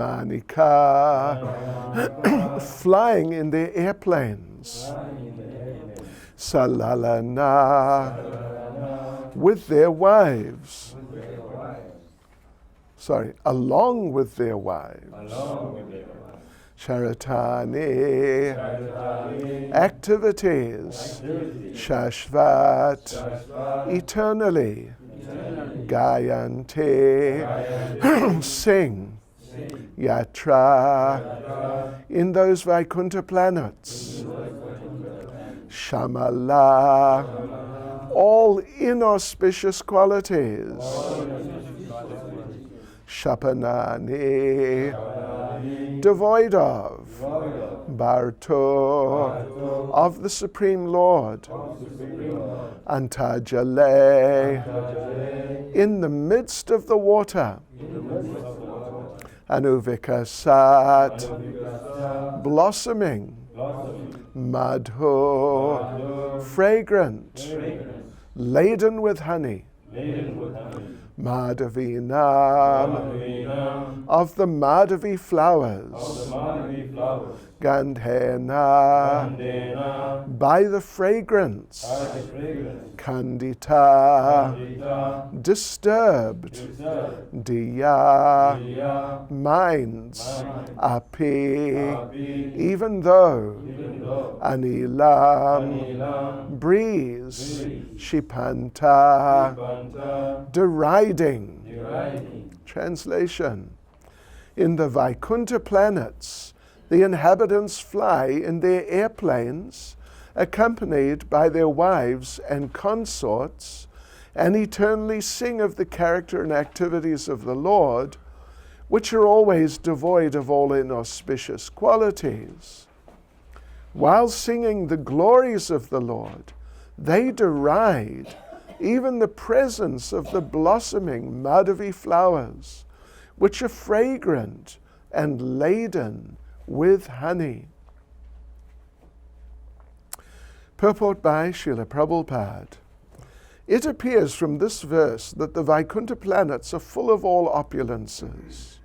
Vaimanika, flying in their airplanes. Salalana, with their wives. Along with their wives. Charitani, activities. Shashvat, eternally. Gayante, sing. Yatra, in those Vaikuntha planets. Shamala, all inauspicious qualities. Shapanani, devoid of. Bharto, of the Supreme Lord. Antajale, in the midst of the water. Anuvikasat, blossoming. Madhu, fragrant, laden with honey. Madhavinam, of the Madhavi flowers. Gandhena, by the fragrance. Kandita, disturbed. Diya, minds. Api, even though. Anilam, breeze. Shipanta, deriding. Translation. In the Vaikuntha planets, the inhabitants fly in their airplanes, accompanied by their wives and consorts, and eternally sing of the character and activities of the Lord, which are always devoid of all inauspicious qualities. While singing the glories of the Lord, they deride even the presence of the blossoming Madhavi flowers, which are fragrant and laden with honey. Purport by Srila Prabhupada. It appears from this verse that the Vaikuntha planets are full of all opulences.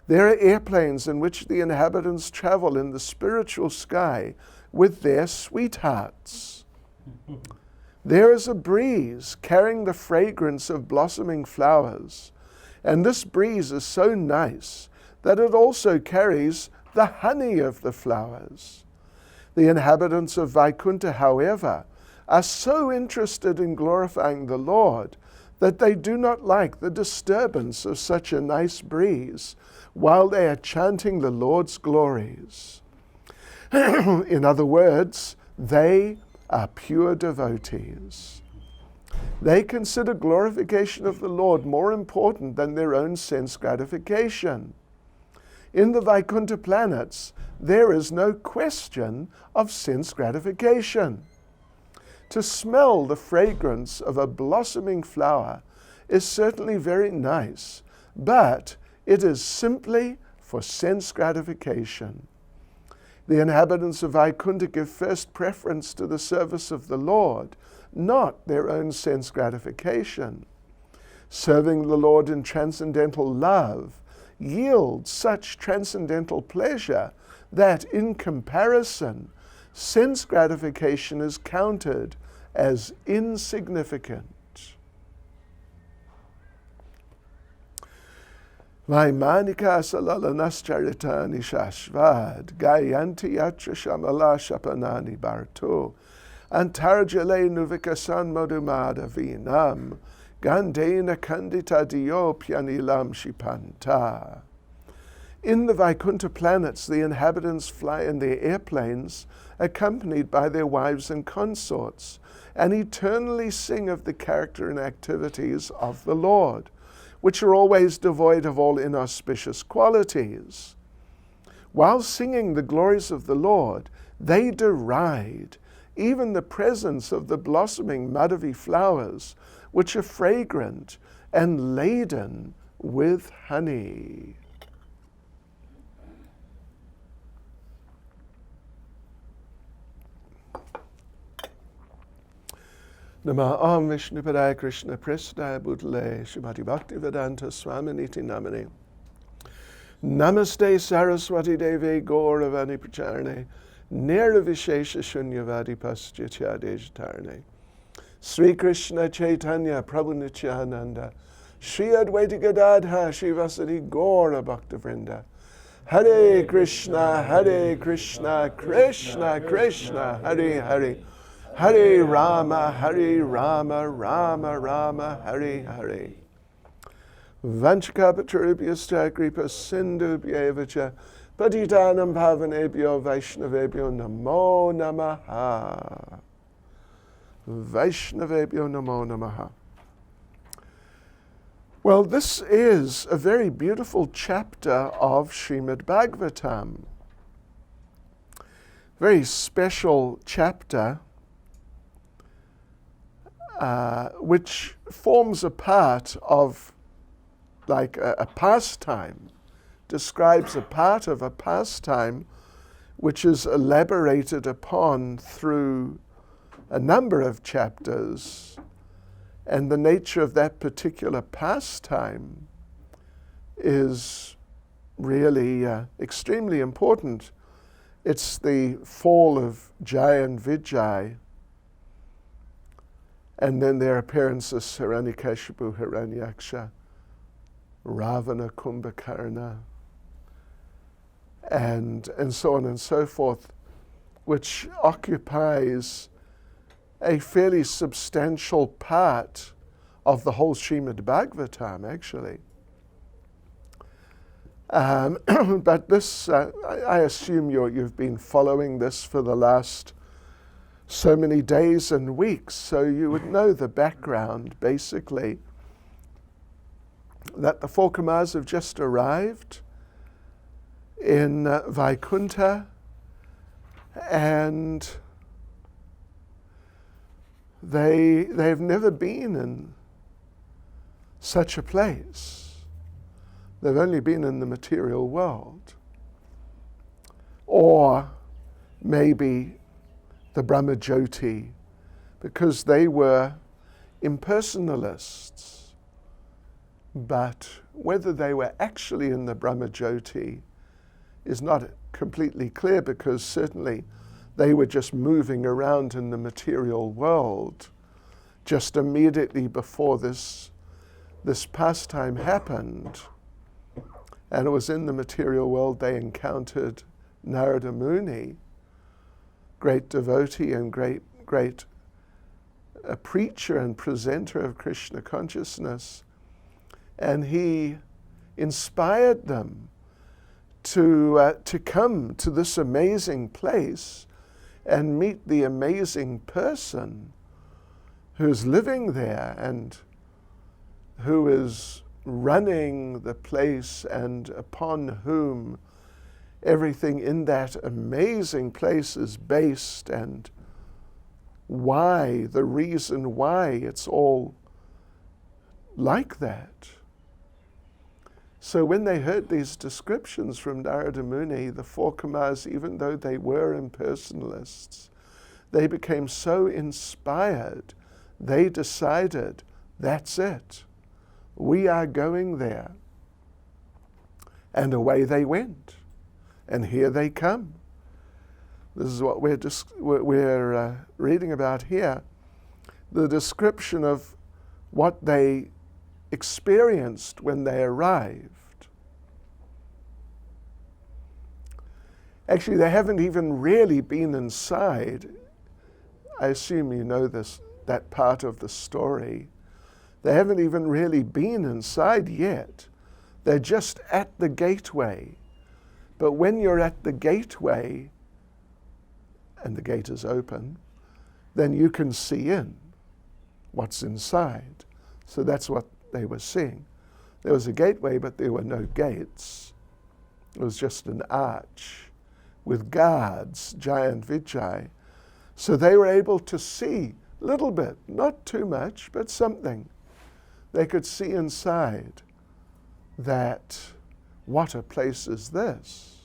There are airplanes in which the inhabitants travel in the spiritual sky with their sweethearts. There is a breeze carrying the fragrance of blossoming flowers, and this breeze is so nice that it also carries the honey of the flowers. The inhabitants of Vaikuntha, however, are so interested in glorifying the Lord that they do not like the disturbance of such a nice breeze while they are chanting the Lord's glories. In other words, they are pure devotees. They consider glorification of the Lord more important than their own sense gratification. In the Vaikuntha planets, there is no question of sense gratification. To smell the fragrance of a blossoming flower is certainly very nice, but it is simply for sense gratification. The inhabitants of Vaikuntha give first preference to the service of the Lord, not their own sense gratification. Serving the Lord in transcendental love yields such transcendental pleasure that, in comparison, sense gratification is counted as insignificant. Vaimanika salalanascharita shashvad gayanti yatra shamala shapanani bharto antarjale nuvikasan modumada vinam gandena kandita diyo pyanilam shipanta. In the Vaikuntha planets, the inhabitants fly in their airplanes, accompanied by their wives and consorts, and eternally sing of the character and activities of the Lord, which are always devoid of all inauspicious qualities. While singing the glories of the Lord, they deride even the presence of the blossoming Madhavi flowers, which are fragrant and laden with honey. Nama Om Vishnu Padaya Krishna Prestaya Bhutale Srimati Bhakti Vedanta Swaminiti Namane Namaste Saraswati Devi Gauravani Pracharne Nirvishesha Shunyavadi Paschityadejitarne Sri Krishna Chaitanya Prabhu Nityananda Shri Advaita Gadadha Shivasati Gaura Bhakta Vrinda Hare Krishna Krishna Krishna Hare Hare Hare Rama Rama Rama Hare Hare Vanchakapatarubhyascha kripa sindhubhyevacha patitanam pavanebhyo vaishnavebhyo namo namaha. Vaishnavebhyo namo namaha. Well, this is a very beautiful chapter of Srimad Bhagavatam. Very special chapter which forms a part of like a pastime, describes a part of a pastime which is elaborated upon through a number of chapters, and the nature of that particular pastime is really extremely important. It's the fall of Jai and Vijay, and then their appearances, Hiranyakashipu, Hiranyaksha, Ravana, Kumbhakarna, and so on and so forth, which occupies a fairly substantial part of the whole Srimad Bhagavatam, actually. But this, I assume you've been following this for the last so many days and weeks, so you would know the background, basically, that the four Kumars have just arrived in Vaikuntha, and they've never been in such a place. They've only been in the material world. Or maybe the Brahmajyoti, because they were impersonalists. But whether they were actually in the Brahmajyoti is not completely clear, because certainly they were just moving around in the material world just immediately before this pastime happened. And it was in the material world they encountered Narada Muni, great devotee and great preacher and presenter of Krishna consciousness. And he inspired them to come to this amazing place and meet the amazing person who's living there and who is running the place, and upon whom everything in that amazing place is based, and why, the reason why it's all like that. So when they heard these descriptions from Narada Muni, the four Kumars, even though they were impersonalists, they became so inspired, they decided, that's it. We are going there. And away they went. And here they come. This is what we're reading about here. The description of what they experienced when they arrived. Actually, they haven't even really been inside. I assume you know that part of the story. They haven't even really been inside yet. They're just at the gateway. But when you're at the gateway, and the gate is open, then you can see in what's inside. So that's what they were seeing. There was a gateway, but there were no gates. It was just an arch with guards, Jai and Vijay. So they were able to see a little bit, not too much, but something. They could see inside that, what a place is this?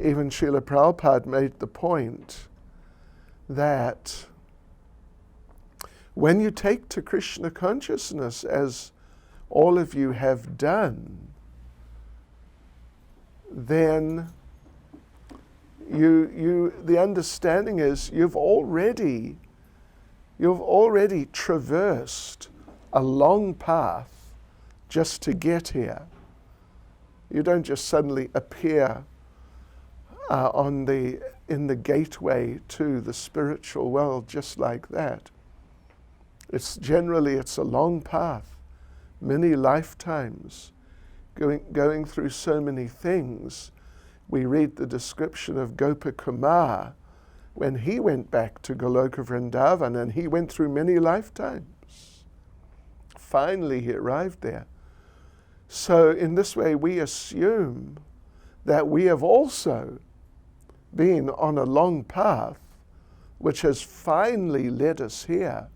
Even Srila Prabhupada made the point that when you take to Krishna consciousness, as all of you have done, then the understanding is you've already traversed a long path just to get here. You don't just suddenly appear in the gateway to the spiritual world just like that. It's a long path, many lifetimes, going through so many things. We read the description of Gopakumar when he went back to Goloka Vrindavan, and he went through many lifetimes. Finally, he arrived there. So in this way, we assume that we have also been on a long path which has finally led us here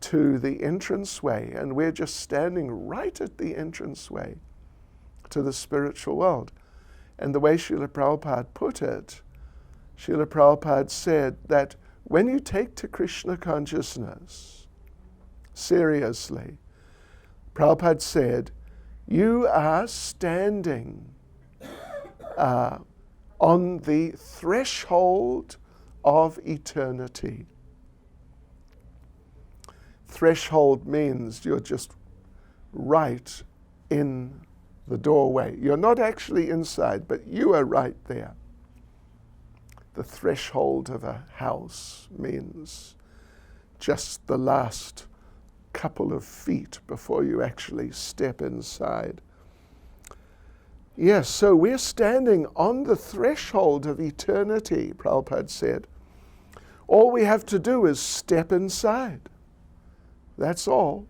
to the entranceway, and we're just standing right at the entranceway to the spiritual world. And the way Srila Prabhupada put it, Srila Prabhupada said that when you take to Krishna consciousness seriously, Prabhupada said, you are standing on the threshold of eternity. Threshold means you're just right in the doorway. You're not actually inside, but you are right there. The threshold of a house means just the last couple of feet before you actually step inside. Yes, so we're standing on the threshold of eternity, Prabhupada said. All we have to do is step inside. That's all.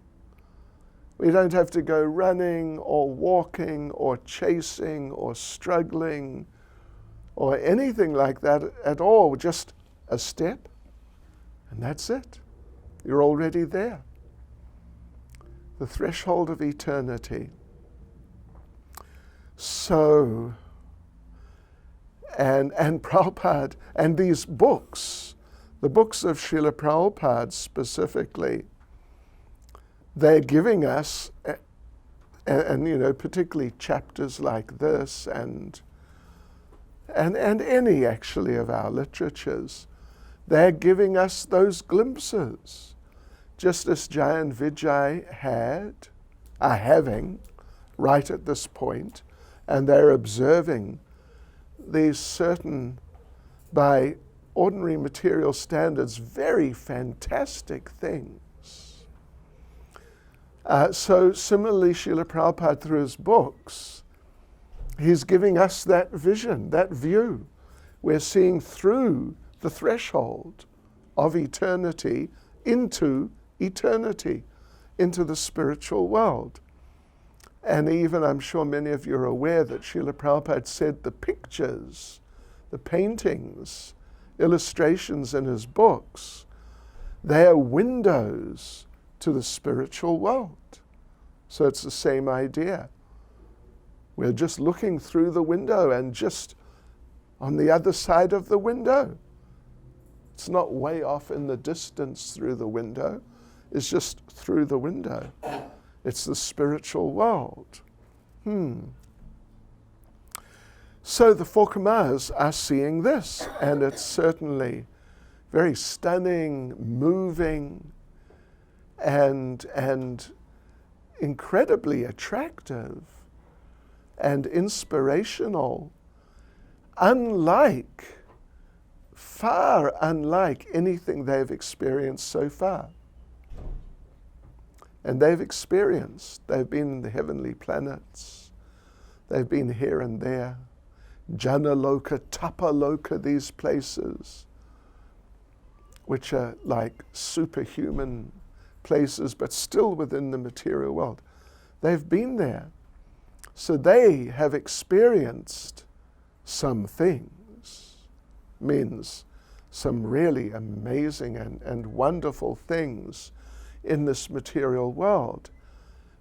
We don't have to go running or walking or chasing or struggling or anything like that at all. Just a step, and that's it. You're already there. The threshold of eternity. So, and Prabhupada, and these books, the books of Srila Prabhupada specifically, they're giving us, and particularly chapters like this, and any actually of our literatures, they're giving us those glimpses, just as Jai and Vijay are having right at this point, and they're observing these certain, by ordinary material standards, very fantastic things. So similarly, Srila Prabhupada, through his books, he's giving us that vision, that view. We're seeing through the threshold of eternity into eternity, into the spiritual world. And even, I'm sure many of you are aware that Srila Prabhupada said the pictures, the paintings, illustrations in his books, they are windows to the spiritual world. So it's the same idea. We're just looking through the window, and just on the other side of the window. It's not way off in the distance through the window. It's just through the window. It's the spiritual world. So the four Kumars are seeing this, and it's certainly very stunning, moving, and incredibly attractive and inspirational, far unlike anything they've experienced so far. And they've been in the heavenly planets, they've been here and there, Janaloka, Tapaloka, these places, which are like superhuman places, but still within the material world. They've been there. So they have experienced some things, means some really amazing and wonderful things in this material world,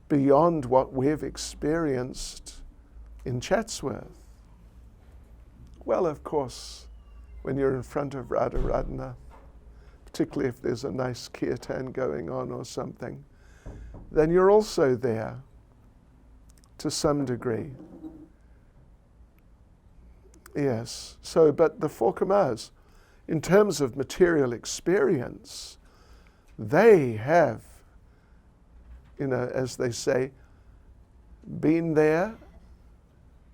beyond what we've experienced in Chatsworth. Well, of course, when you're in front of Radharadhanath, particularly if there's a nice kirtan going on or something, then you're also there to some degree. Yes. So, but the four Kamas, in terms of material experience, they have, as they say, been there,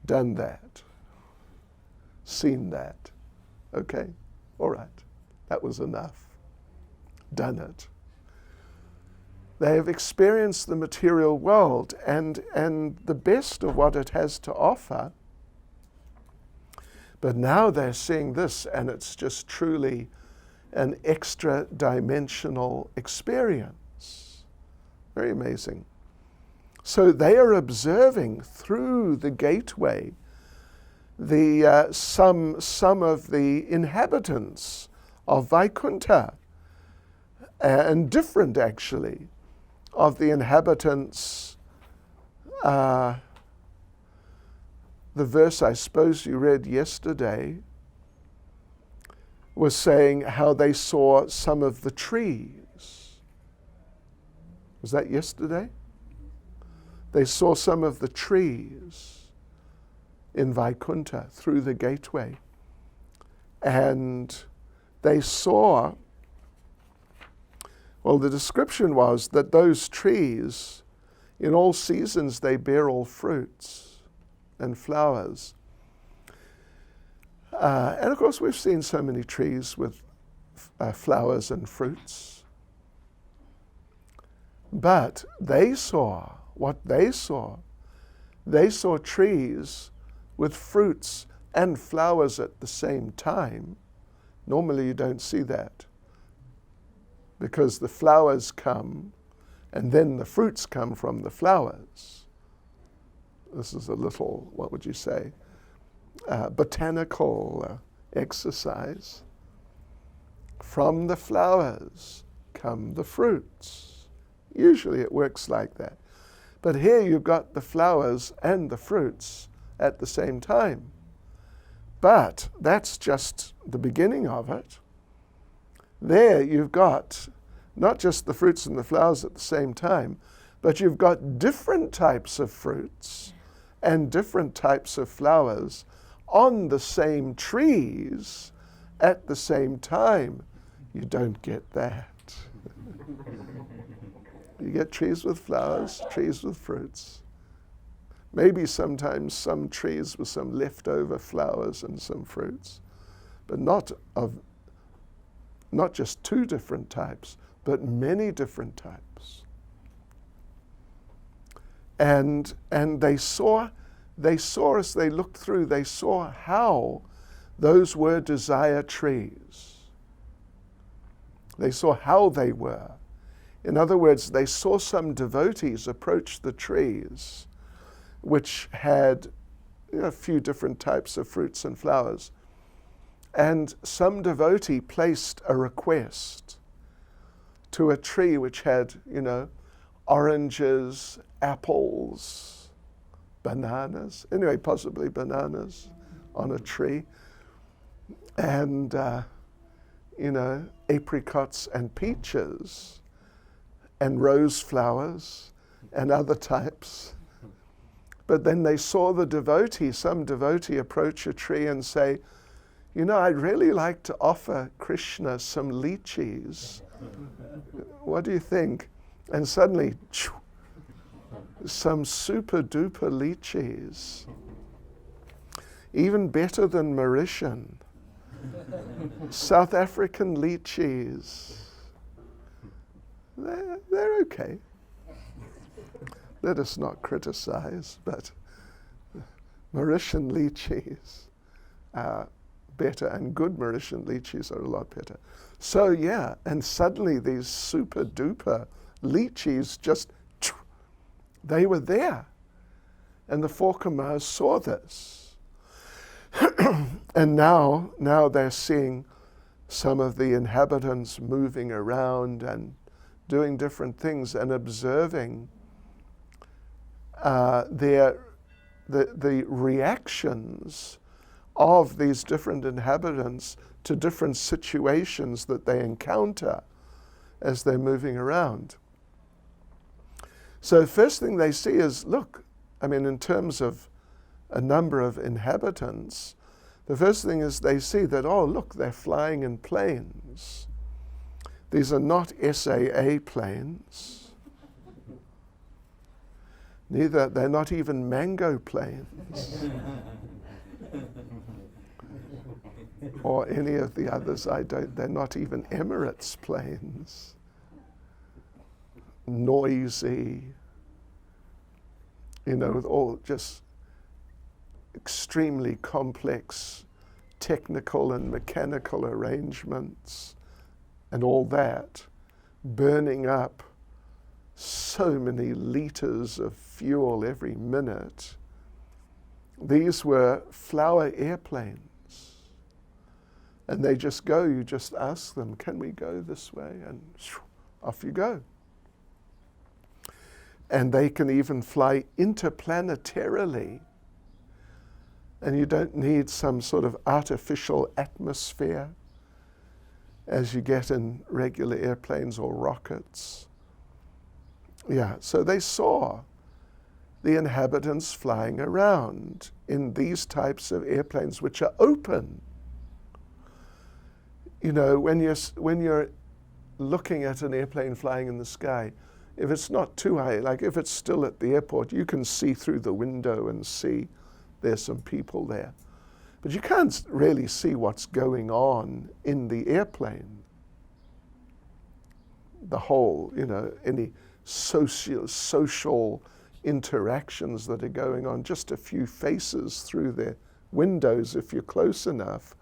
done that, seen that. Okay? All right. That was enough. Done it. They have experienced the material world and the best of what it has to offer. But now they're seeing this, and it's just truly an extra dimensional experience. Very amazing. So they are observing through the gateway some of the inhabitants of Vaikuntha, and different actually of the inhabitants. The verse I suppose you read yesterday was saying how they saw some of the trees. Was that yesterday? They saw some of the trees in Vaikuntha through the gateway. And they saw, well, the description was that those trees, in all seasons, they bear all fruits and flowers. And of course, we've seen so many trees with flowers and fruits. But they saw what they saw. They saw trees with fruits and flowers at the same time. Normally you don't see that, because the flowers come and then the fruits come from the flowers. This is a little, what would you say, botanical exercise. From the flowers come the fruits. Usually it works like that. But here you've got the flowers and the fruits at the same time. But that's just the beginning of it. There you've got not just the fruits and the flowers at the same time, but you've got different types of fruits and different types of flowers on the same trees at the same time. You don't get that. You get trees with flowers, trees with fruits. Maybe sometimes some trees with some leftover flowers and some fruits, but not just two different types, but many different types. And they saw as they looked through, they saw how those were desire trees. They saw how they were. In other words, they saw some devotees approach the trees, which had a few different types of fruits and flowers. And some devotee placed a request to a tree which had, oranges, apples, bananas, anyway, possibly bananas on a tree, and, apricots and peaches, and rose flowers, and other types. But then they saw some devotee approach a tree and say, I'd really like to offer Krishna some lychees. What do you think? And suddenly, some super duper lychees, even better than Mauritian, South African lychees. They're okay. Let us not criticize, but Mauritian lychees are better, and good Mauritian lychees are a lot better. So yeah, and suddenly these super duper lychees they were there. And the four Kamas saw this. And now they're seeing some of the inhabitants moving around and doing different things and observing the reactions of these different inhabitants to different situations that they encounter as they're moving around. So first thing they see is, in terms of a number of inhabitants, The first thing is they see that, oh, look, they're flying in planes. These are not SAA planes. Neither, they're not even mango planes. Or any of the others, they're not even Emirates planes. Noisy, with all just extremely complex technical and mechanical arrangements and all that, burning up so many liters of fuel every minute. These were flower airplanes. And they just go, you just ask them, can we go this way? And off you go. And they can even fly interplanetarily. And you don't need some sort of artificial atmosphere as you get in regular airplanes or rockets. Yeah, so they saw the inhabitants flying around in these types of airplanes, which are open. When you're looking at an airplane flying in the sky, if it's not too high, like if it's still at the airport, you can see through the window and see there's some people there. But you can't really see what's going on in the airplane. The whole, any social interactions that are going on, just a few faces through their windows if you're close enough.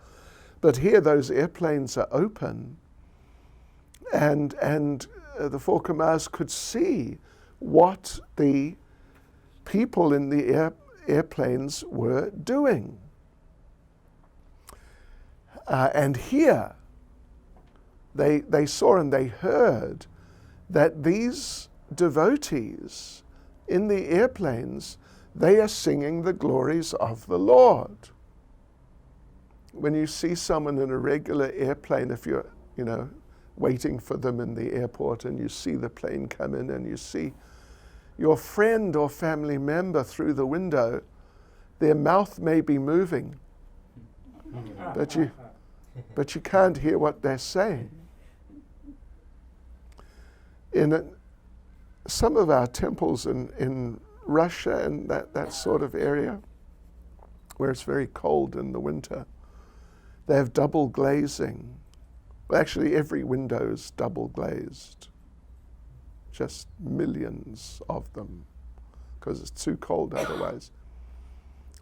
But here those airplanes are open, and the four Kamars could see what the people in the airplanes were doing. And here they saw and they heard that these devotees in the airplanes, they are singing the glories of the Lord. When you see someone in a regular airplane, if you're, waiting for them in the airport and you see the plane come in and you see your friend or family member through the window, their mouth may be moving, but you can't hear what they're saying. In some of our temples in Russia and that sort of area, where it's very cold in the winter, they have double glazing. Well, actually, every window is double glazed. Just millions of them, because it's too cold otherwise.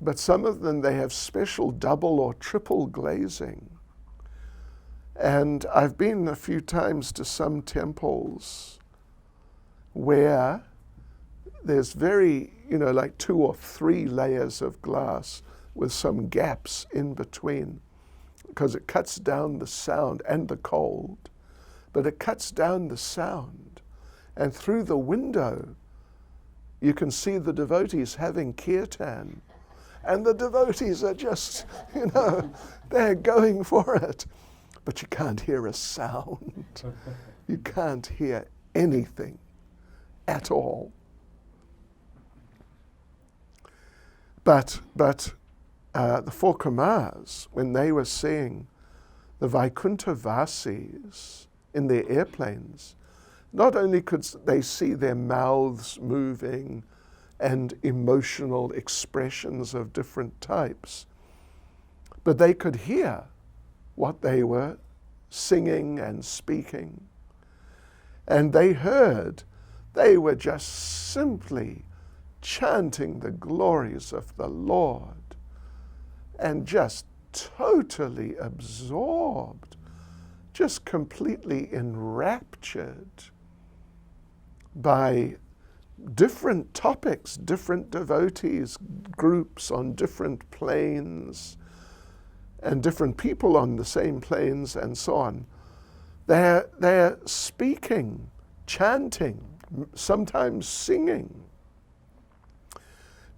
But some of them, they have special double or triple glazing. And I've been a few times to some temples where there's very, like 2 or 3 layers of glass with some gaps in between, because it cuts down the sound and the cold, but it cuts down the sound. And through the window, you can see the devotees having kirtan. And the devotees are just, they're going for it. But you can't hear a sound. You can't hear anything at all. But the 4 Kamars, when they were seeing the Vaikuntha Vasis in their airplanes, not only could they see their mouths moving and emotional expressions of different types, but they could hear what they were singing and speaking. And they heard, they were just simply chanting the glories of the Lord and just totally absorbed, just completely enraptured by different topics, different devotees, groups on different planes, and different people on the same planes, and so on. They're speaking, chanting, sometimes singing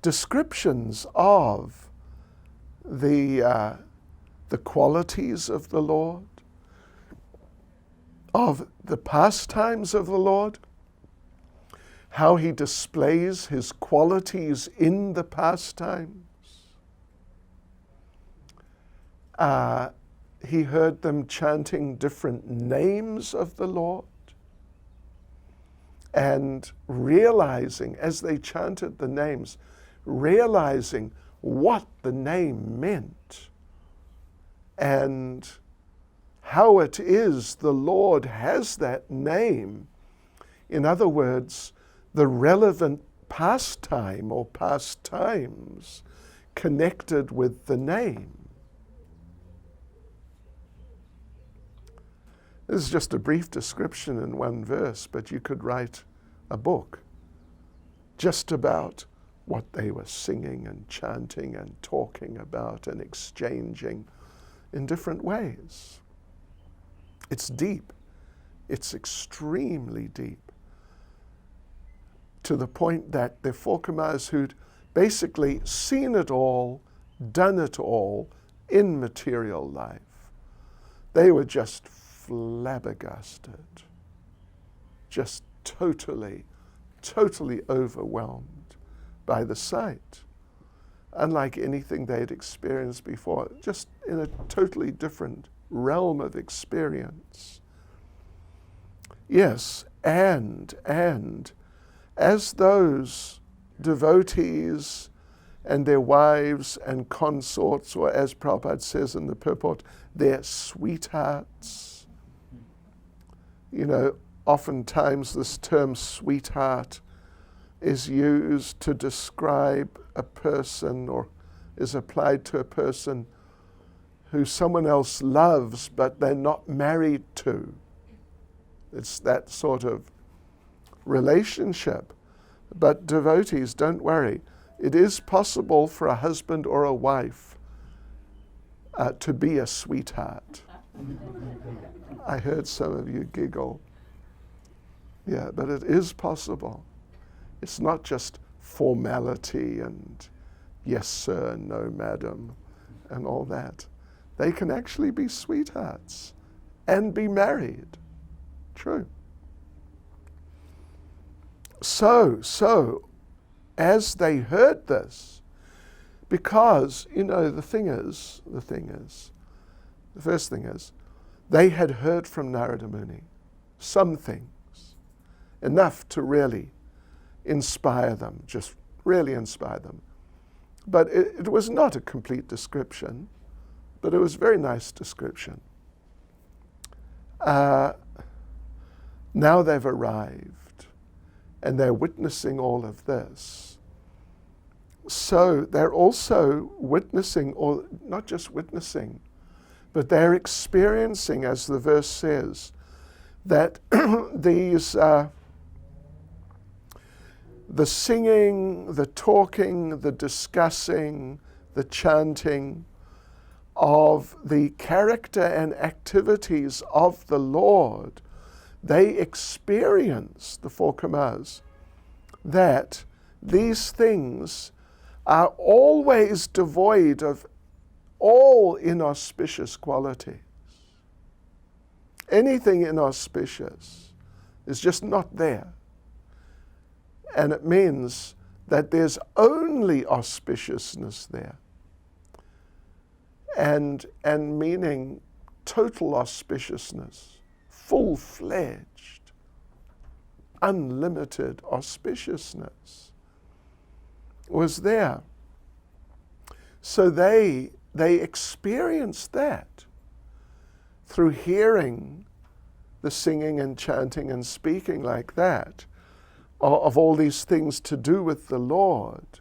descriptions of the qualities of the Lord, of the pastimes of the Lord, how he displays his qualities in the pastimes. He heard them chanting different names of the Lord, and realizing as they chanted the names, realizing what the name meant and how it is the Lord has that name. In other words, the relevant pastime or pastimes connected with the name. This is just a brief description in one verse, but you could write a book just about what they were singing and chanting and talking about and exchanging in different ways. It's deep. It's extremely deep, to the point that the Forkamers who'd basically seen it all, done it all in material life, they were just flabbergasted, just totally overwhelmed by the sight, unlike anything they'd experienced before, just in a totally different realm of experience. Yes, and as those devotees and their wives and consorts, or as Prabhupada says in the purport, their sweethearts. You know, oftentimes this term sweetheart is used to describe a person, or is applied to a person who someone else loves but they're not married to. It's that sort of relationship. But devotees, don't worry. It is possible for a husband or a wife to be a sweetheart. I heard some of you giggle. Yeah, but it is possible. It's not just formality and yes sir, no madam, and all that. They can actually be sweethearts and be married. True. So, as they heard this, because, you know, the first thing is, they had heard from Narada Muni some things, enough to really inspire them, just really inspire them. But it was not a complete description, but it was a very nice description. Now they've arrived, and they're witnessing all of this. So they're also witnessing, or not just witnessing, but they're experiencing, as the verse says, that these, the singing, the talking, the discussing, the chanting of the character and activities of the Lord, they experience, the Forkamers, that these things are always devoid of all inauspicious qualities. Anything inauspicious is just not there. And it means that there's only auspiciousness there. And meaning total auspiciousness, full-fledged, unlimited auspiciousness was there. So they experienced that through hearing the singing and chanting and speaking like that, of all these things to do with the Lord,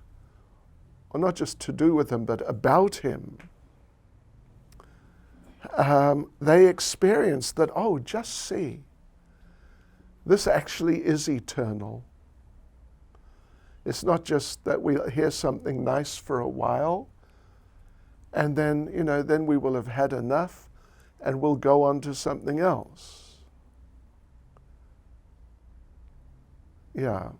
or not just to do with Him, but about Him. They experienced that, oh, just see, this actually is eternal. It's not just that we hear something nice for a while, and then, then we will have had enough, and we'll go on to something else. Yeah.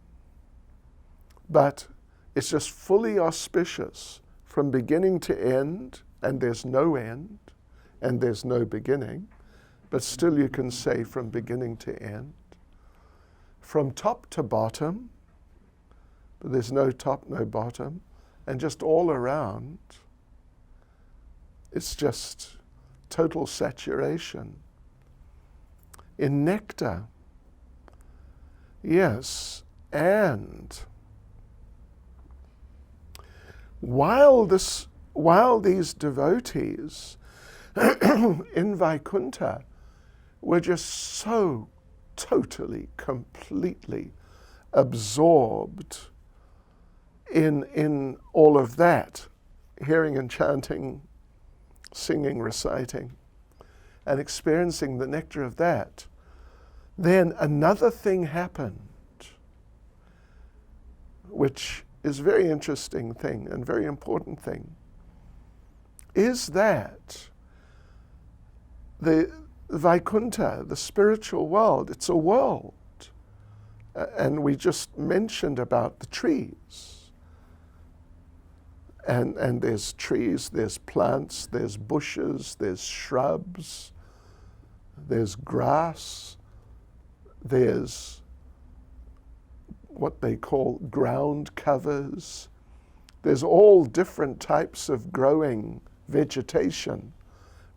But it's just fully auspicious from beginning to end, and there's no end, and there's no beginning, but still you can say from beginning to end. From top to bottom, but there's no top, no bottom, and just all around. it's just total saturation. In nectar, yes, and while these devotees in Vaikuntha were just so totally, completely absorbed in all of that, hearing and chanting, singing, reciting, and experiencing the nectar of that, then another thing happened, which is a very interesting thing and very important thing, is that the Vaikuntha, the spiritual world, it's a world. And we just mentioned about the trees. And there's trees, there's plants, there's bushes, there's shrubs, there's grass, there's what they call ground covers. There's all different types of growing vegetation,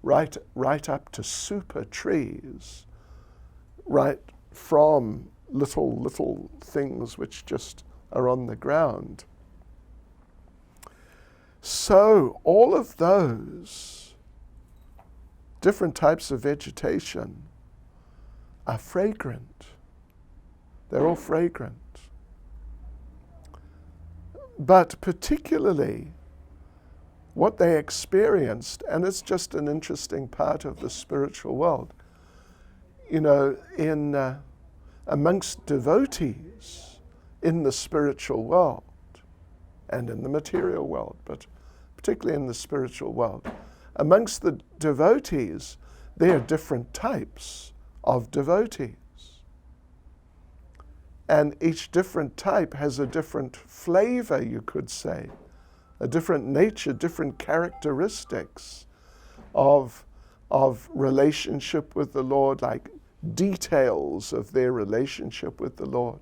right up to super trees, right from little things which just are on the ground. So all of those different types of vegetation are fragrant. They're all fragrant. But particularly what they experienced, and it's just an interesting part of the spiritual world, amongst devotees in the spiritual world and in the material world, but particularly in the spiritual world, amongst the devotees, there are different types of devotees. And each different type has a different flavor, you could say, a different nature, different characteristics of relationship with the Lord, like details of their relationship with the Lord.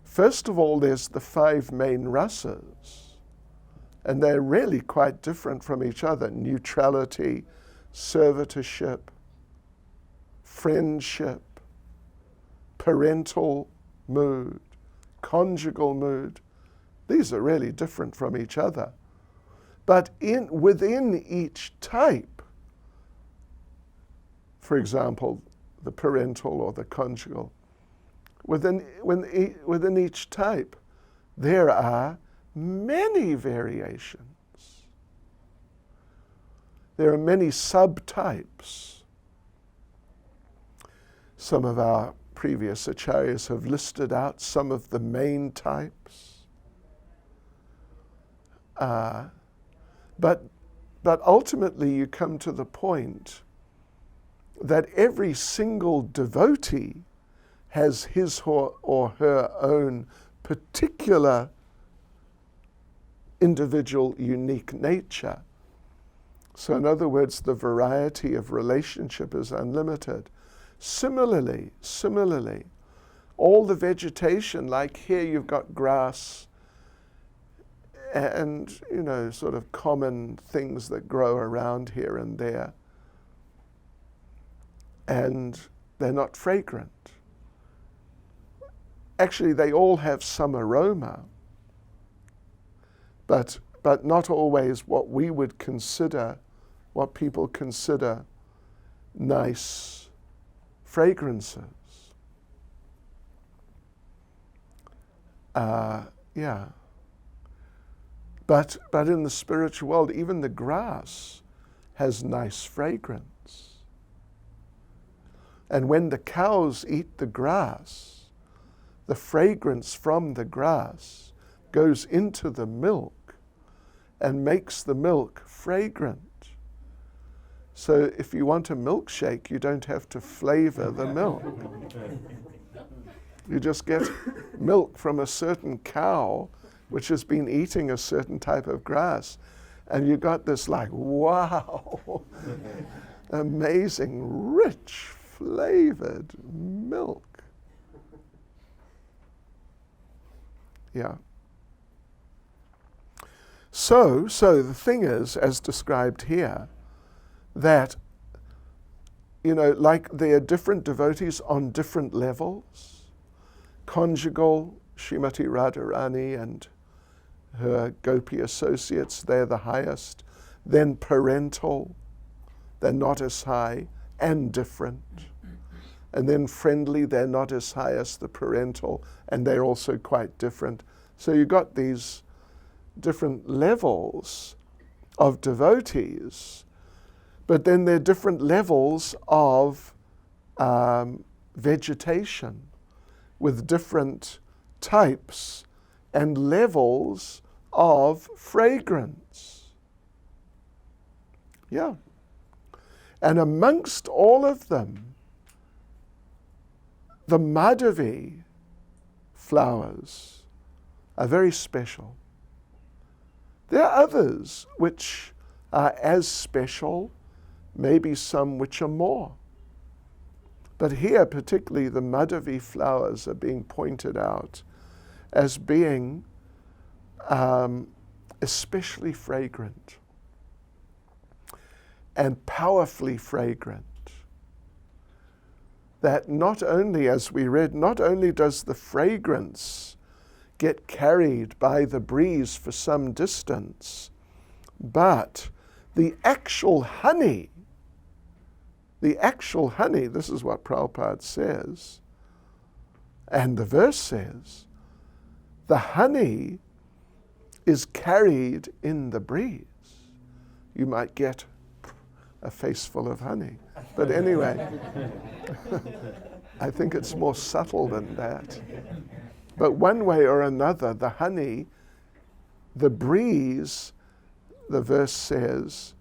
First of all, there's the 5 main rasas, and they're really quite different from each other. Neutrality, servitorship, friendship, parental mood, conjugal mood. These are really different from each other. But within each type, for example, the parental or the conjugal, within each type, there are many variations. There are many subtypes. Some of our previous acharyas have listed out some of the main types. But ultimately you come to the point that every single devotee has his or her own particular individual unique nature. So in other words, the variety of relationship is unlimited. Similarly, all the vegetation, like here you've got grass and, sort of common things that grow around here and there. And they're not fragrant. Actually, they all have some aroma, but not always what we would consider, what people consider nice fragrances. But in the spiritual world, even the grass has nice fragrance. And when the cows eat the grass, the fragrance from the grass goes into the milk and makes the milk fragrant. So if you want a milkshake, you don't have to flavor the milk. You just get milk from a certain cow which has been eating a certain type of grass. And you got this wow, amazing, rich, flavored milk. Yeah. So the thing is, as described here, that, like there are different devotees on different levels. Conjugal, Srimati Radharani and her gopi associates, they're the highest. Then parental, they're not as high and different. And then friendly, they're not as high as the parental, and they're also quite different. So you've got these different levels of devotees, but then there are different levels of vegetation with different types and levels of fragrance. Yeah. And amongst all of them, the Madhavi flowers are very special. There are others which are as special, maybe some which are more. But here, particularly, the Madhavi flowers are being pointed out as being especially fragrant and powerfully fragrant. That not only, as we read, not only does the fragrance get carried by the breeze for some distance, but the actual honey, this is what Prabhupada says, and the verse says, the honey is carried in the breeze. You might get a face full of honey. But anyway, I think it's more subtle than that. But one way or another, the honey, the breeze, the verse says,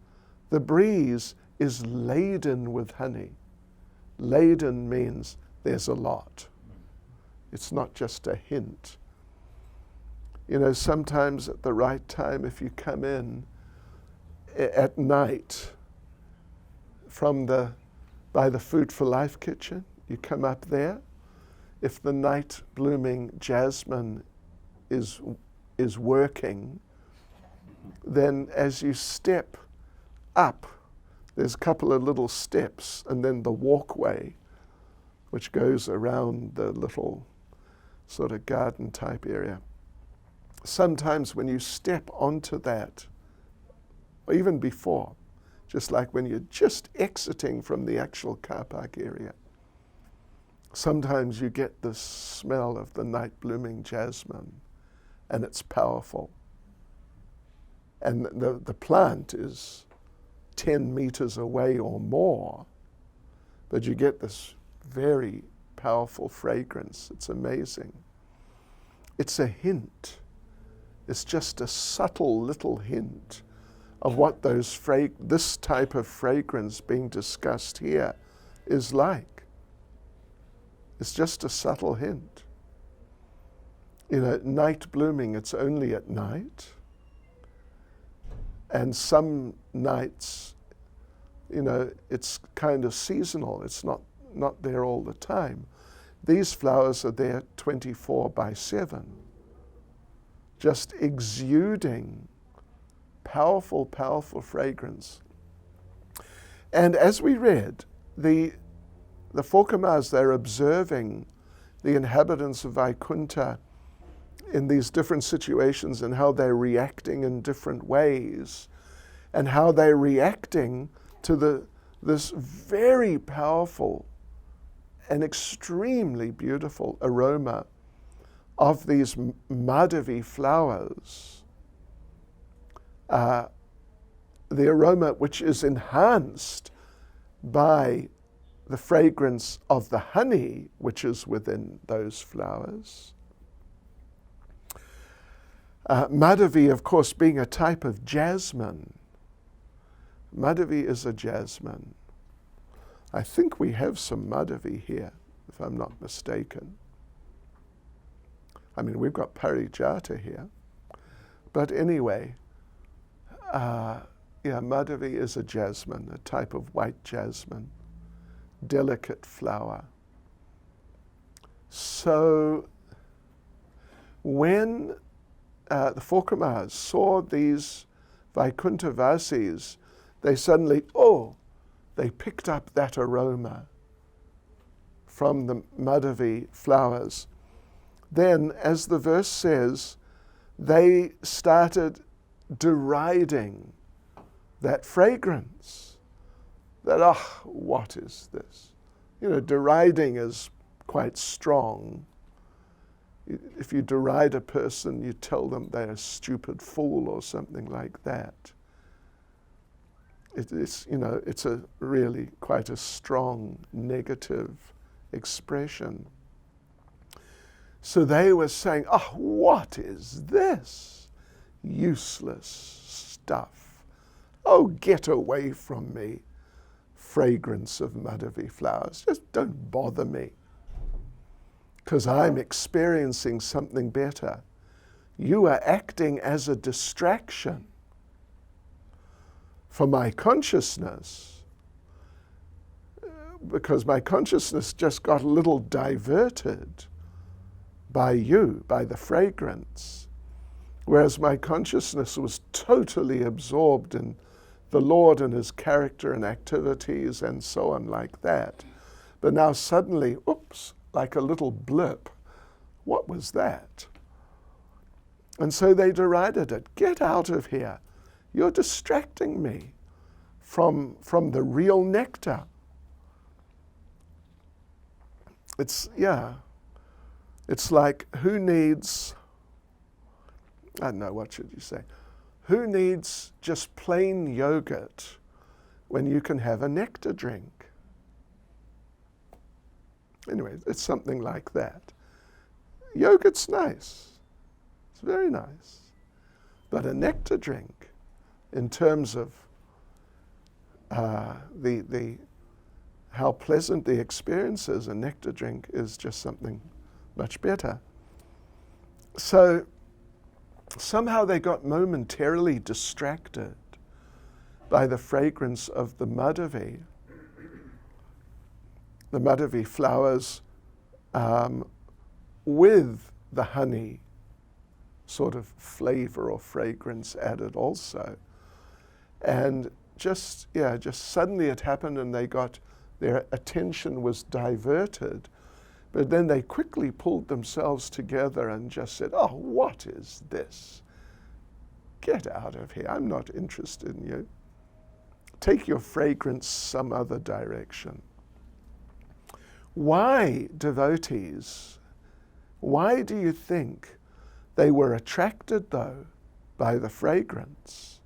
the breeze is laden with honey. Laden means there's a lot. It's not just a hint. Sometimes at the right time, if you come in at night by the Food for Life kitchen, you come up there. If the night blooming jasmine is working, then as you step up, there's a couple of little steps, and then the walkway, which goes around the little sort of garden type area. Sometimes when you step onto that, or even before, just like when you're just exiting from the actual car park area, sometimes you get the smell of the night blooming jasmine, and it's powerful. And the plant is 10 meters away or more, but you get this very powerful fragrance. It's amazing. It's a hint. It's just a subtle little hint of what this type of fragrance being discussed here is like. It's just a subtle hint. Night blooming, it's only at night. And some nights, it's kind of seasonal. It's not there all the time. These flowers are there 24/7, just exuding powerful, powerful fragrance. And as we read, the four Kumaras, they're observing the inhabitants of Vaikuntha in these different situations and how they're reacting in different ways, and how they're reacting to this very powerful and extremely beautiful aroma of these Madhavi flowers. The aroma which is enhanced by the fragrance of the honey which is within those flowers. Madhavi, of course, being a type of jasmine. Madhavi is a jasmine. I think we have some Madhavi here, if I'm not mistaken. I mean, we've got Parijata here. But anyway, Madhavi is a jasmine, a type of white jasmine, delicate flower. So when the Fokumas saw these Vaikuntavasis, they suddenly, they picked up that aroma from the Madhavi flowers. Then, as the verse says, they started deriding that fragrance. That, what is this? Deriding is quite strong. If you deride a person, you tell them they're a stupid fool or something like that. It's a really quite a strong negative expression. So they were saying, what is this? Useless stuff. Oh, get away from me, fragrance of Madhavi flowers. Just don't bother me, because I'm experiencing something better. You are acting as a distraction for my consciousness, because my consciousness just got a little diverted by you, by the fragrance, whereas my consciousness was totally absorbed in the Lord and His character and activities and so on like that. But now suddenly, like a little blip, what was that? And so they derided it. Get out of here. You're distracting me from the real nectar. It's like, who needs, I don't know, what should you say? Who needs just plain yogurt when you can have a nectar drink? Anyway, it's something like that. Yogurt's nice. It's very nice. But a nectar drink, in terms of how pleasant the experience is, a nectar drink is just something much better. So somehow they got momentarily distracted by the fragrance of the Madhavi flowers, with the honey sort of flavor or fragrance added also. And just suddenly it happened, and their attention was diverted. But then they quickly pulled themselves together and just said, what is this? Get out of here. I'm not interested in you. Take your fragrance some other direction. Why, devotees, why do you think they were attracted, though, by the fragrance?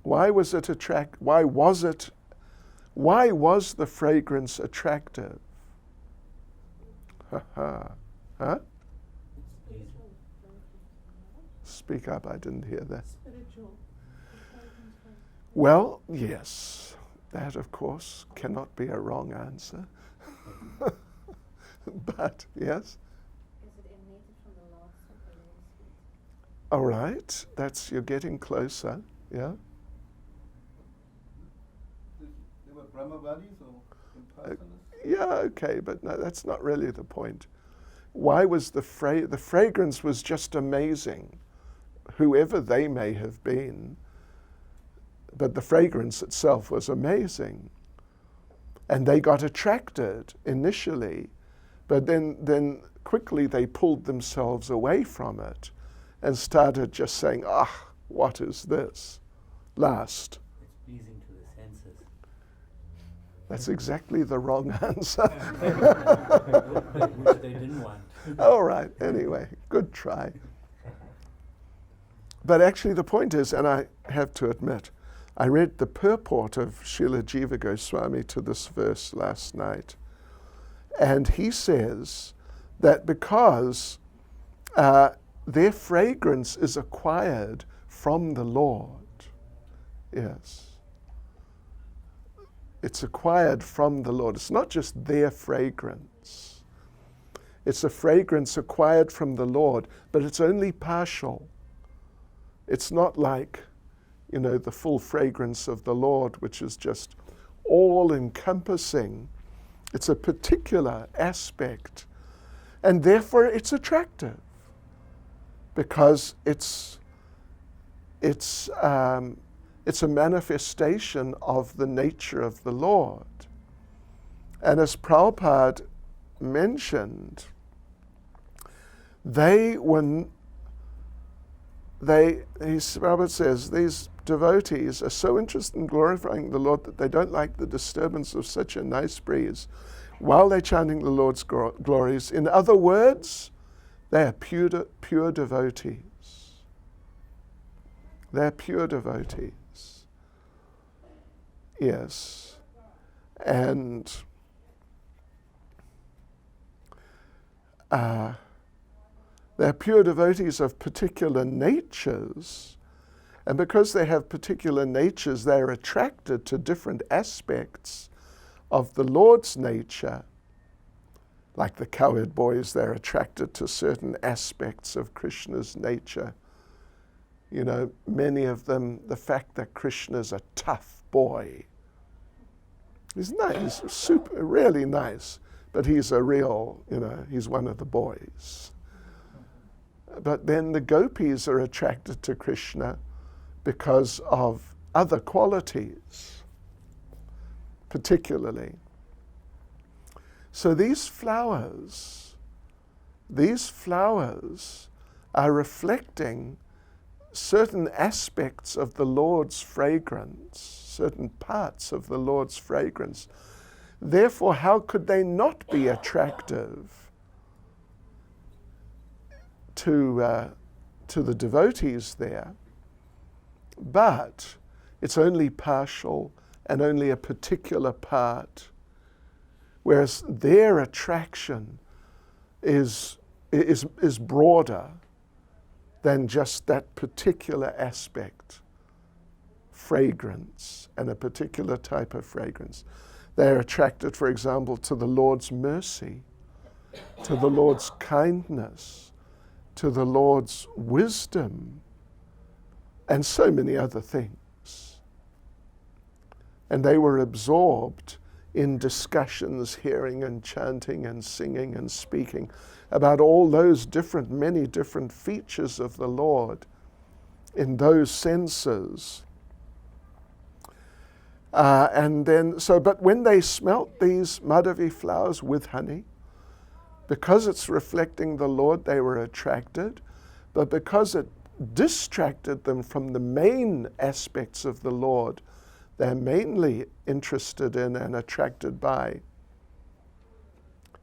Why was the fragrance attractive? Huh? Speak up, I didn't hear that. Spiritual. Well, yes, that of course cannot be a wrong answer. But, yes? Is it emanated from the Lord? All right, you're getting closer, yeah? They were Brahmavadis or impersonalists? Yeah, okay, but no, that's not really the point. Why was the fragrance was just amazing, whoever they may have been, but the fragrance itself was amazing. And they got attracted initially, but then quickly they pulled themselves away from it and started just saying, what is this? Last. It's pleasing to the senses. That's exactly the wrong answer. Which they didn't want. All right, anyway, good try. But actually the point is, and I have to admit, I read the purport of Srila Jiva Goswami to this verse last night. And he says that because their fragrance is acquired from the Lord. Yes. It's acquired from the Lord. It's not just their fragrance. It's a fragrance acquired from the Lord, but it's only partial. It's not like, the full fragrance of the Lord, which is just all-encompassing. It's a particular aspect, and therefore it's attractive. because it's a manifestation of the nature of the Lord. And as Prabhupada mentioned, Prabhupada says, these devotees are so interested in glorifying the Lord that they don't like the disturbance of such a nice breeze while they're chanting the Lord's glories. In other words, they are pure devotees. They're pure devotees. Yes. And they're pure devotees of particular natures, and because they have particular natures, they're attracted to different aspects of the Lord's nature. Like the cowherd boys, they're attracted to certain aspects of Krishna's nature. You know, many of them, the fact that Krishna's a tough boy. He's nice, super, really nice, but he's a real, he's one of the boys. But then the gopis are attracted to Krishna because of other qualities, particularly. So these flowers are reflecting certain aspects of the Lord's fragrance, certain parts of the Lord's fragrance. Therefore, how could they not be attractive to the devotees there? But it's only partial and only a particular part, whereas their attraction is broader than just that particular aspect, fragrance, and a particular type of fragrance. They're attracted, for example, to the Lord's mercy, to the Lord's kindness, to the Lord's wisdom, and so many other things. And they were absorbed in discussions, hearing and chanting and singing and speaking about all those many different features of the Lord in those senses. But when they smelt these Madhavi flowers with honey, because it's reflecting the Lord, they were attracted, but because it distracted them from the main aspects of the Lord, they're mainly interested in and attracted by.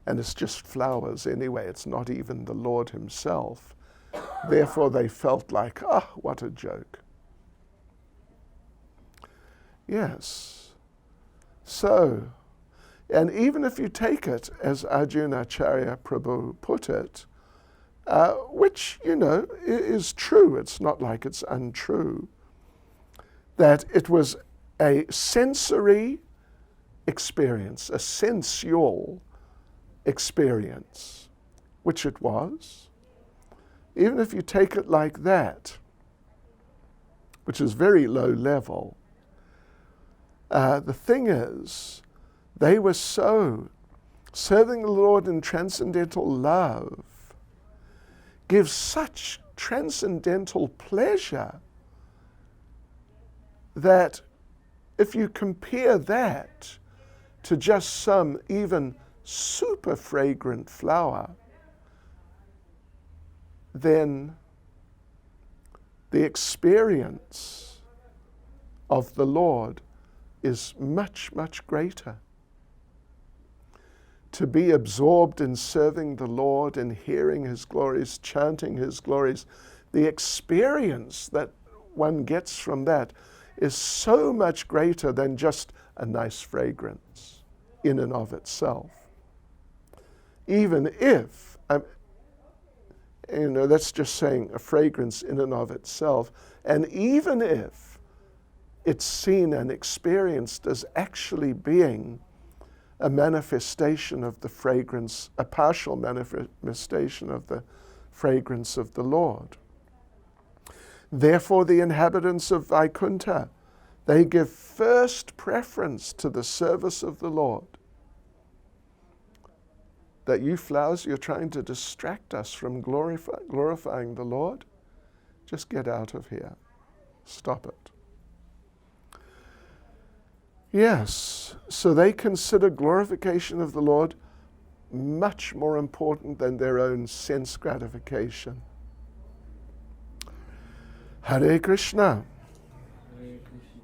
And it's just flowers anyway, it's not even the Lord himself. Therefore they felt like, what a joke. Yes. So, and even if you take it as Arjuna Acharya Prabhu put it, which, is true, it's not like it's untrue, that it was a sensory experience, a sensual experience, which it was. Even if you take it like that, which is very low level, the thing is, they were so serving the Lord in transcendental love gives such transcendental pleasure that if you compare that to just some even super fragrant flower, then the experience of the Lord is much, much greater. To be absorbed in serving the Lord and hearing his glories, chanting his glories, the experience that one gets from that is so much greater than just a nice fragrance in and of itself. Even if, that's just saying a fragrance in and of itself, and even if it's seen and experienced as actually being a manifestation of the fragrance, a partial manifestation of the fragrance of the Lord. Therefore, the inhabitants of Vaikuntha, they give first preference to the service of the Lord. that you flowers, you're trying to distract us from glorifying the Lord. Just get out of here. Stop it. Yes, so they consider glorification of the Lord much more important than their own sense gratification. Hare Krishna. Hare Krishna.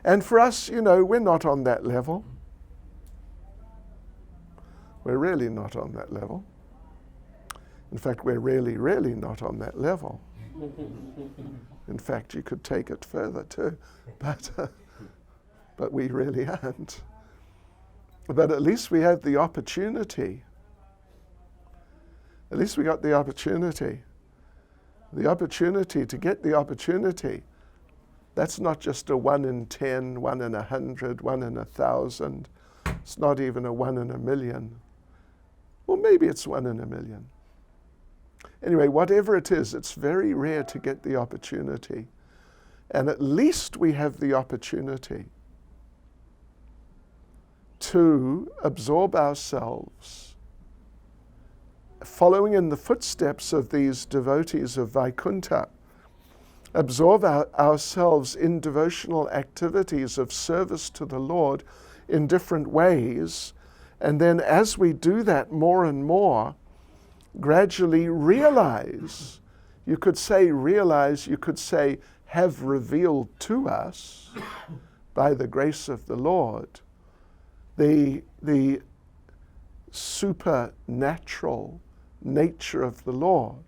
And for us, we're not on that level. We're really not on that level. In fact, we're really, really not on that level. In fact, you could take it further too, but we really aren't. But at least we have the opportunity. At least we got the opportunity. The opportunity to get the opportunity. That's not just a 1 in 10, 1 in 100, 1 in 1,000. It's not even a 1 in a million. Well, maybe it's 1 in a million. Anyway, whatever it is, it's very rare to get the opportunity. And at least we have the opportunity to absorb ourselves, following in the footsteps of these devotees of Vaikuntha, absorb ourselves in devotional activities of service to the Lord in different ways, and then as we do that more and more, gradually realize, you could say have revealed to us by the grace of the Lord the supernatural nature of the Lord.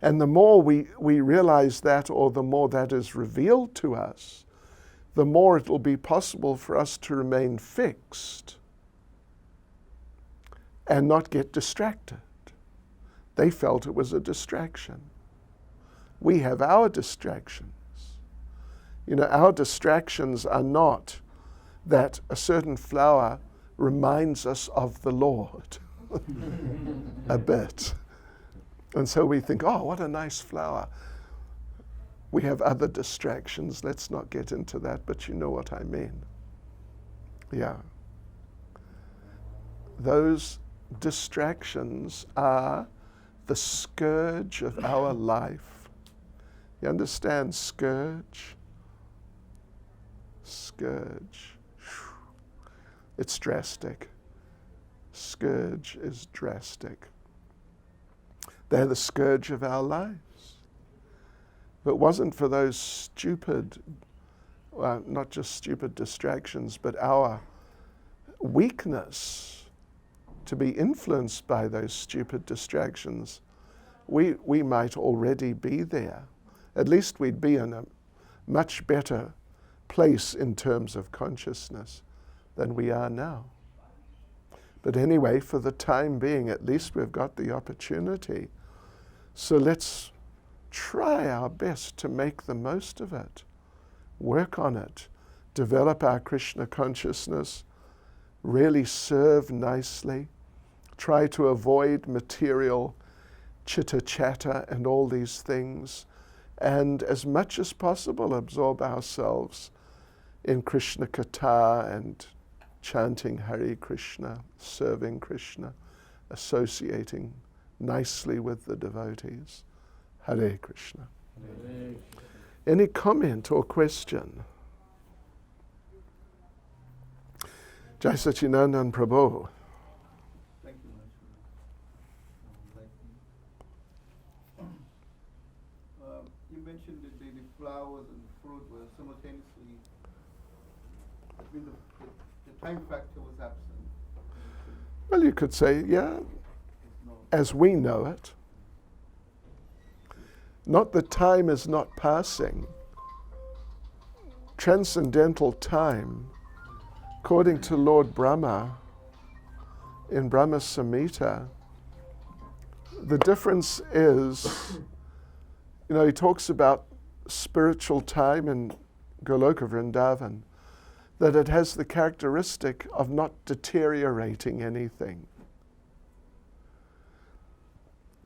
And the more we realize that, or the more that is revealed to us, the more it will be possible for us to remain fixed and not get distracted. They felt it was a distraction. We have our distractions. Our distractions are not that a certain flower reminds us of the Lord a bit. And so we think, oh, what a nice flower. We have other distractions. Let's not get into that, but you know what I mean. Yeah. Those distractions are the scourge of our life. You understand scourge? Scourge. It's drastic. Scourge is drastic. They're the scourge of our lives. If it wasn't for those stupid, not just stupid distractions, but our weakness to be influenced by those stupid distractions, we might already be there. At least we'd be in a much better place in terms of consciousness than we are now. But anyway, for the time being, at least we've got the opportunity. So let's try our best to make the most of it. Work on it. Develop our Krishna consciousness. Really serve nicely. Try to avoid material chitter-chatter and all these things. And as much as possible, absorb ourselves in Krishna Katha and chanting Hare Krishna, serving Krishna, associating nicely with the devotees. Hare Krishna. Hare Krishna. Any comment or question? Jai Sachinandan Prabhu. Thank you much for you mentioned that the flowers and fruit were simultaneously, the time factor was absent. Well, you could say, yeah, as we know it. Not that time is not passing. Transcendental time, according to Lord Brahma, in Brahma Samhita, the difference is, he talks about spiritual time in Goloka Vrindavan, that it has the characteristic of not deteriorating anything.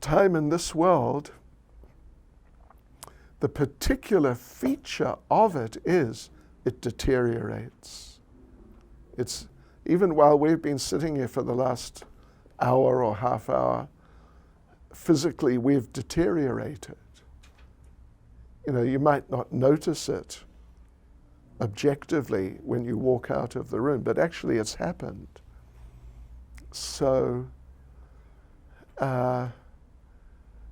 Time in this world, the particular feature of it is it deteriorates. It's, even while we've been sitting here for the last hour or half hour, physically we've deteriorated. You know, you might not notice it objectively when you walk out of the room, but actually it's happened. So,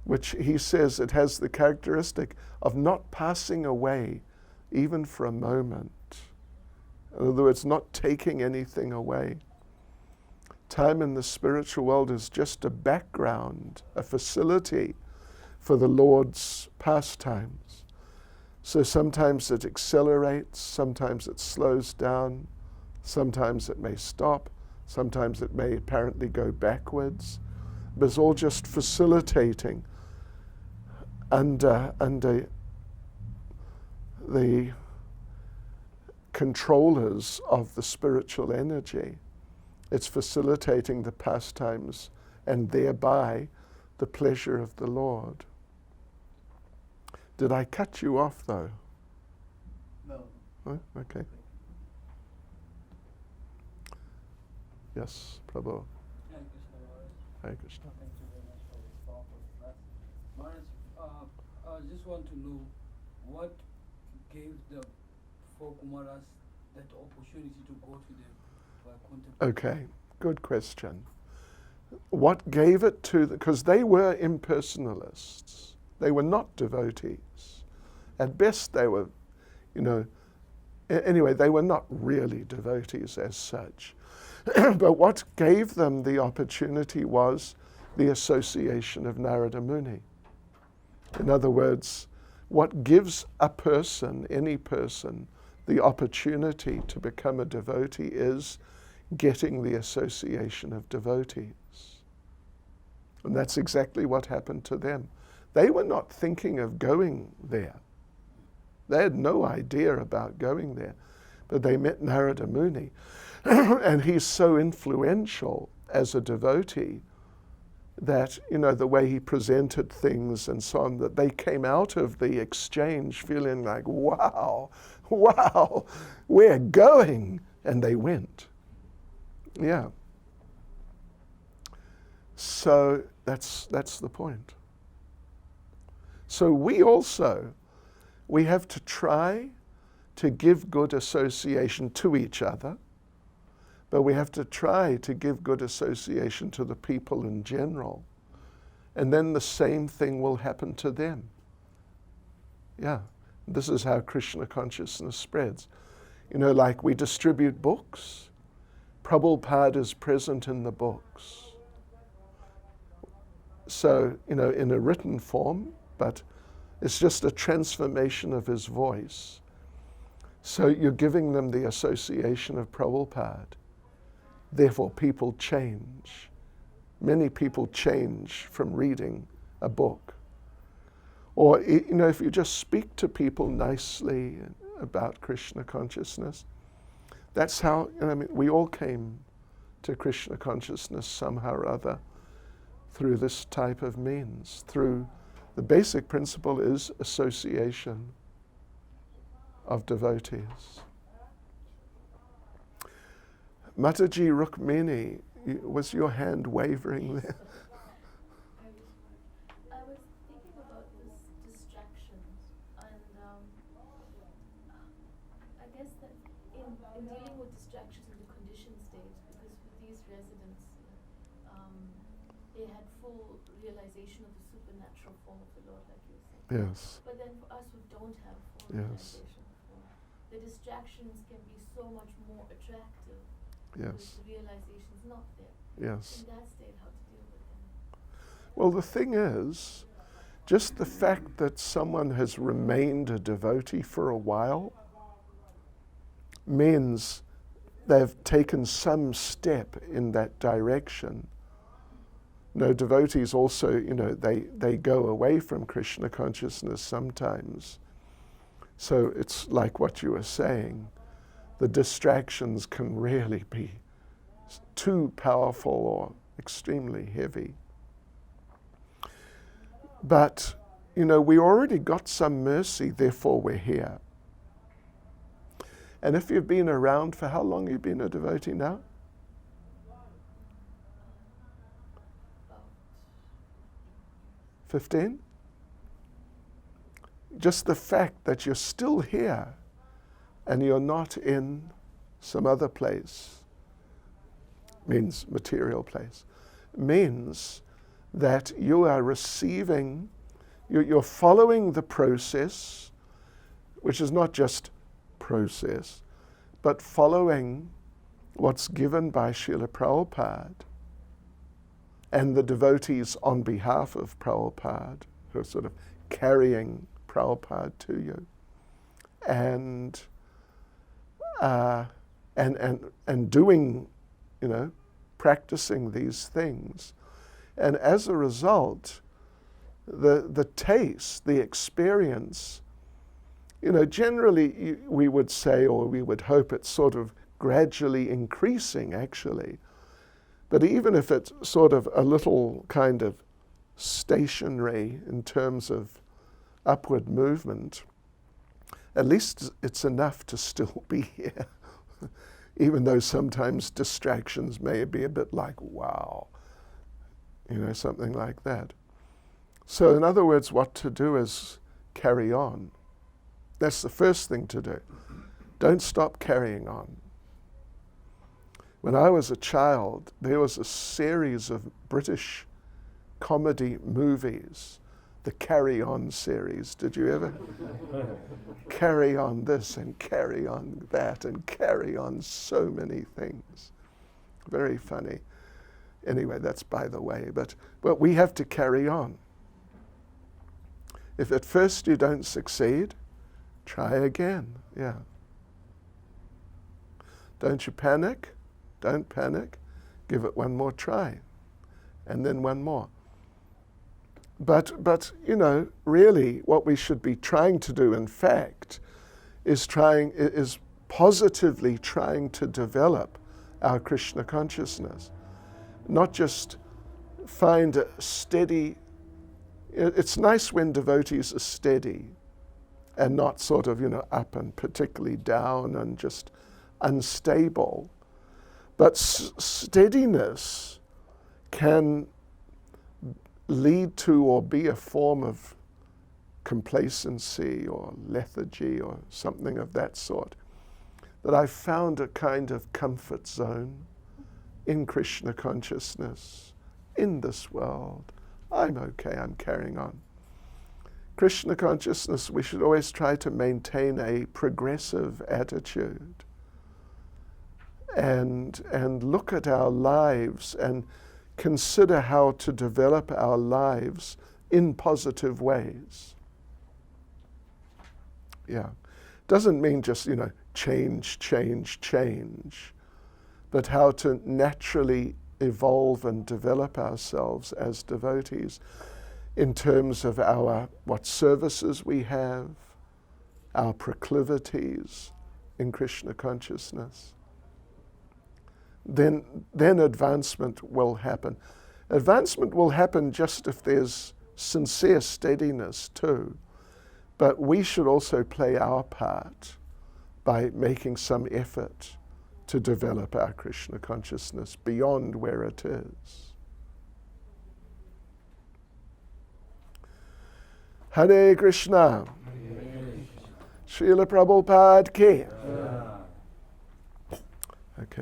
which he says it has the characteristic of not passing away even for a moment. In other words, not taking anything away. Time in the spiritual world is just a background, a facility for the Lord's pastimes. So sometimes it accelerates, sometimes it slows down, sometimes it may stop, sometimes it may apparently go backwards, but it's all just facilitating under the controllers of the spiritual energy. It's facilitating the pastimes and thereby the pleasure of the Lord. Did I cut you off though? No. Oh, okay. Yes, Prabhu. Thank you, Sir Maharaj. Hare Krishna. Thank you very much for this powerful class. Maharaj, I just want to know what gave the four Kumaras that opportunity to go to the Vaikuntha. Okay, good question. What gave it to them? Because they were impersonalists. They were not devotees. At best they were, anyway, they were not really devotees as such. But what gave them the opportunity was the association of Narada Muni. In other words, what gives a person, any person, the opportunity to become a devotee is getting the association of devotees. And that's exactly what happened to them. They were not thinking of going there. They had no idea about going there. But they met Narada Muni. And he's so influential as a devotee that, the way he presented things and so on, that they came out of the exchange feeling like, wow, we're going. And they went. Yeah. So that's the point. So we have to try to give good association to each other, but we have to try to give good association to the people in general. And then the same thing will happen to them. Yeah, this is how Krishna consciousness spreads. Like we distribute books. Prabhupada is present in the books. So, in a written form, but it's just a transformation of his voice. So you're giving them the association of Prabhupada. Therefore, people change. Many people change from reading a book. Or, if you just speak to people nicely about Krishna consciousness, that's how, we all came to Krishna consciousness somehow or other through this type of means. The basic principle is association of devotees. Mataji Rukmini, was your hand wavering there? I was thinking about this distractions, and I guess that in dealing with distractions in the conditioned state, because with these residents, they had full realization of the supernatural form of the Lord, like you said. Yes. But then for us who don't have full Yes. realization of the form, the distractions can be so much more attractive. Yes. Because the realization is not there. Yes. In that state, how to deal with them. Well, the thing is, just the fact that someone has remained a devotee for a while means they've taken some step in that direction. Devotees also, they go away from Krishna consciousness sometimes. So it's like what you were saying. The distractions can really be too powerful or extremely heavy. But, we already got some mercy, therefore we're here. And if you've been around, for how long you've been a devotee now? 15? Just the fact that you're still here and you're not in some other place, means material place, means that you are receiving, you're following the process, which is not just process, but following what's given by Srila Prabhupada and the devotees on behalf of Prabhupada, who are sort of carrying Prabhupada to you, and doing, practicing these things. And as a result, the taste, the experience, generally we would say, or we would hope, it's sort of gradually increasing actually. But even if it's sort of a little kind of stationary in terms of upward movement, at least it's enough to still be here. Even though sometimes distractions may be a bit like, wow, something like that. So in other words, what to do is carry on. That's the first thing to do. Don't stop carrying on. When I was a child, there was a series of British comedy movies, the Carry On series. Did you ever? Carry on this and carry on that and carry on so many things. Very funny. Anyway, that's by the way, but we have to carry on. If at first you don't succeed, try again, yeah. Don't you panic? Don't panic. Give it one more try, and then one more. But really what we should be trying to do, in fact, is positively trying to develop our Krishna consciousness. Not just find a steady, it's nice when devotees are steady and not sort of, up and particularly down and just unstable. But steadiness can lead to or be a form of complacency or lethargy or something of that sort. That I've found a kind of comfort zone in Krishna consciousness, in this world. I'm okay, I'm carrying on. Krishna consciousness, we should always try to maintain a progressive attitude and look at our lives and consider how to develop our lives in positive ways. Yeah. Doesn't mean just, change, but how to naturally evolve and develop ourselves as devotees in terms of what services we have, our proclivities in Krishna consciousness. Then advancement will happen. Advancement will happen just if there's sincere steadiness too. But we should also play our part by making some effort to develop our Krishna consciousness beyond where it is. Hare Krishna. Srila Prabhupada ki.